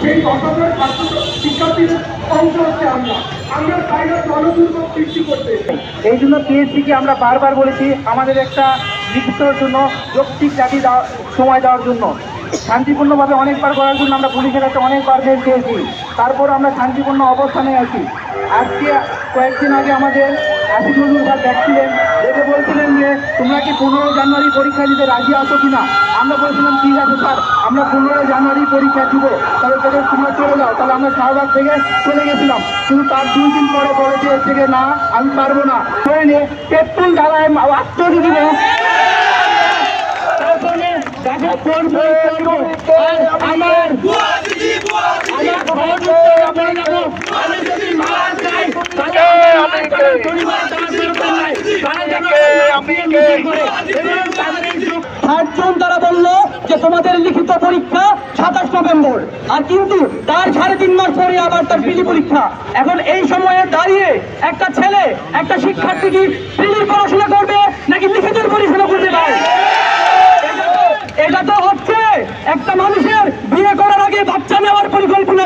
সেই 10,000 ছাত্র শিক্ষার্থীদের অংশ হচ্ছে আমরা চাই না জনদুর্ভোগ সৃষ্টি করতে। এই জন্য পিএসসিকে আমরা বারবার বলেছি আমাদের একটা লিখিতর জন্য যৌক্তিক দাবি সময় দেওয়ার জন্য, শান্তিপূর্ণভাবে অনেকবার করার জন্য আমরা পুলিশের কাছে অনেকবার বের পেয়েছি, তারপর আমরা শান্তিপূর্ণ অবস্থানে আছি। আজকে কয়েকদিন আগে আমাদের আসিফ নজরুল স্যার দেখছিলেন, দেখে বলছিলেন যে তোমরা কি 15 জানুয়ারি পরীক্ষা দিতে রাজি আছো কিনা। আমরা বলছিলাম ঠিক আছে স্যার, আমরা 15 জানুয়ারি পরীক্ষা দিব, তাহলে তোমরা চলে যাও। তাহলে আমরা শাহবাগ থেকে চলে গেছিলাম, কিন্তু তার 2 দিন পরে বলেছে থেকে না আমি পারবো না, পেট্রোল ঢালায় আত্মহত্যা দিব। তারা বললো যে তোমাদের লিখিত পরীক্ষা 27 নভেম্বর, আর কিন্তু তার 3.5 মাস পরে আবার তার পিজি পরীক্ষা। এখন এই সময়ে দাঁড়িয়ে একটা ছেলে একটা শিক্ষার্থী কি পিজির পড়াশোনা করবে নাকি লিখিতের পড়াশোনা করবে? ভাই এটা তো হচ্ছে একটা মানুষের বিয়ে করার আগে বাচ্চা নেওয়ার পরিকল্পনা।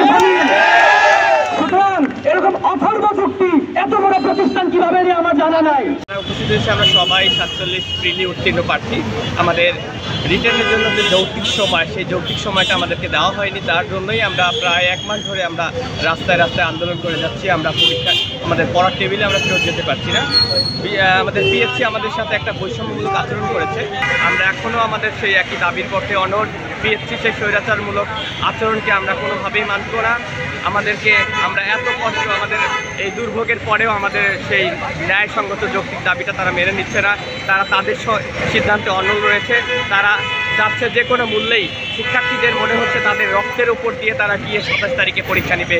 সুতরাং এরকম অথর্ব চুক্তি এত বড় প্রতিষ্ঠান কিভাবে নিয়ে আমার জানা নাই। উপস্থিত হয়েছে আমরা সবাই 47 প্রিলি উত্তীর্ণ প্রার্থী। আমাদের রিটার্নের জন্য যে যৌক্তিক সময়, সেই যৌক্তিক সময়টা আমাদেরকে দেওয়া হয়নি, তার জন্যই আমরা প্রায় 1 মাস ধরে আমরা রাস্তায় রাস্তায় আন্দোলন করে যাচ্ছি। আমরা পরীক্ষা আমাদের পড়ার টেবিলে আমরা ফেরত যেতে পারছি না। আমাদের পিএসসি আমাদের সাথে একটা বৈষম্যমূলক আচরণ করেছে। আমরা এখনও আমাদের সেই একই দাবির পক্ষে অনড়। পিএসসি সেই স্বৈরাচারমূলক আচরণকে আমরা কোনোভাবেই মানব না। আমরা এত কষ্ট, আমাদের এই দুর্ভোগের পরেও আমাদের সেই ন্যায়সঙ্গত যৌক্তিক দাবিটা তারা মেনে নিচ্ছে না। তারা তাদের সিদ্ধান্তে অনড় রয়েছে। তারা যাচ্ছে যে কোনো মূল্যেই। শিক্ষার্থীদের মনে হচ্ছে তাদের রক্তের উপর দিয়ে তারা গিয়ে 27 তারিখে পরীক্ষা নেবে।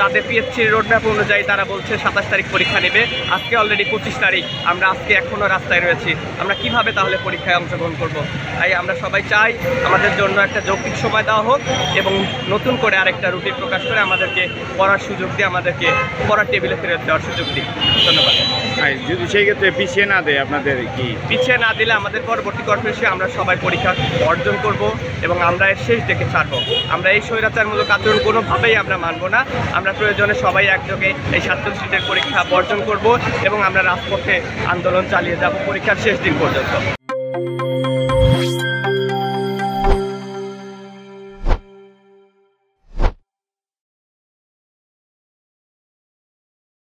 তাদের পিএসসির রোডম্যাপ অনুযায়ী তারা বলছে 27 তারিখ পরীক্ষা নেবে। আজকে অলরেডি 25 তারিখ, আমরা আজকে এখনও রাস্তায় রয়েছি। আমরা কিভাবে তাহলে পরীক্ষায় অংশগ্রহণ করব? তাই আমরা সবাই চাই আমাদের জন্য একটা যৌক্তিক সময় দেওয়া হোক এবং নতুন করে আরেকটা রুটিন প্রকাশ করে আমাদেরকে পড়ার সুযোগ দিয়ে, আমাদেরকে পড়ার টেবিলে ফেরত দেওয়ার সুযোগ দিই। ধন্যবাদ। যদি সেই ক্ষেত্রে পিছিয়ে না দেয়, আপনাদের কি পিছিয়ে না দিলে আমাদের পরবর্তী কর্মসূচি আমরা সবাই পরীক্ষা অর্জন করব এবং আমরা এর শেষ দেখে ছাড়ব। আমরা এই স্বৈরাচারমূলক আচরণ কোনোভাবেই আমরা মানব না। আমরা প্রয়োজনে সবাই একযোগে এই 47 সিটের পরীক্ষা বর্জন করব এবং আমরা রাজপথে আন্দোলন চালিয়ে যাব পরীক্ষার শেষ দিন পর্যন্ত।